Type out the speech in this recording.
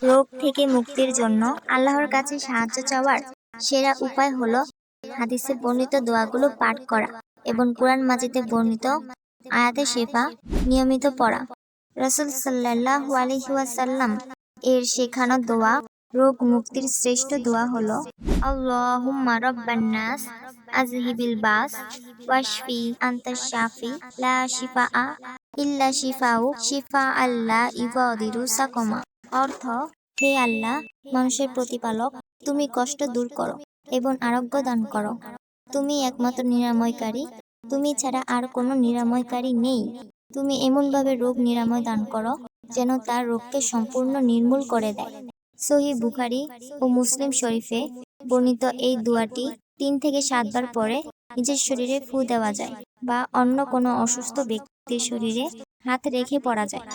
রোগ থেকে মুক্তির জন্য আল্লাহর কাছে সাহায্য চাওয়ার সেরা উপায় হলো হাদিসে বর্ণিত দোয়াগুলো পাঠ করা এবং কুরআন মাজিদে বর্ণিত আয়াতে শিফা নিয়মিত পড়া। রাসূল সাল্লাল্লাহু আলাইহি ওয়াসাল্লাম এর শেখানো দোয়া রোগ মুক্তির শ্রেষ্ঠ দোয়া হলো আল্লাহুম্মা রাব্বান নাস আযহিবিল বাস ওয়াশফি আনতাশ শাফি লা শিফাআ ইল্লা শিফাউ শিফাআল লা ইগাদিরু সাকমা। অর্থ, হে আল্লাহ, মানুষের প্রতিপালক, তুমি কষ্ট দূর করো এবং আরোগ্য দান করো। তুমি একমাত্র নিরাময়কারী, তুমি ছাড়া আর কোনো নিরাময়কারী নেই। তুমি এমনভাবে রোগ নিরাময় দান করো যেন তার রোগকে সম্পূর্ণ নির্মূল করে দেয়। সহিহ বুখারী ও মুসলিম শরীফে বর্ণিত এই দোয়াটি 3 থেকে 7 বার পরে নিজের শরীরে ফু দেওয়া যায় বা অন্য কোনো অসুস্থ ব্যক্তির শরীরে হাত রেখে পড়া যায়।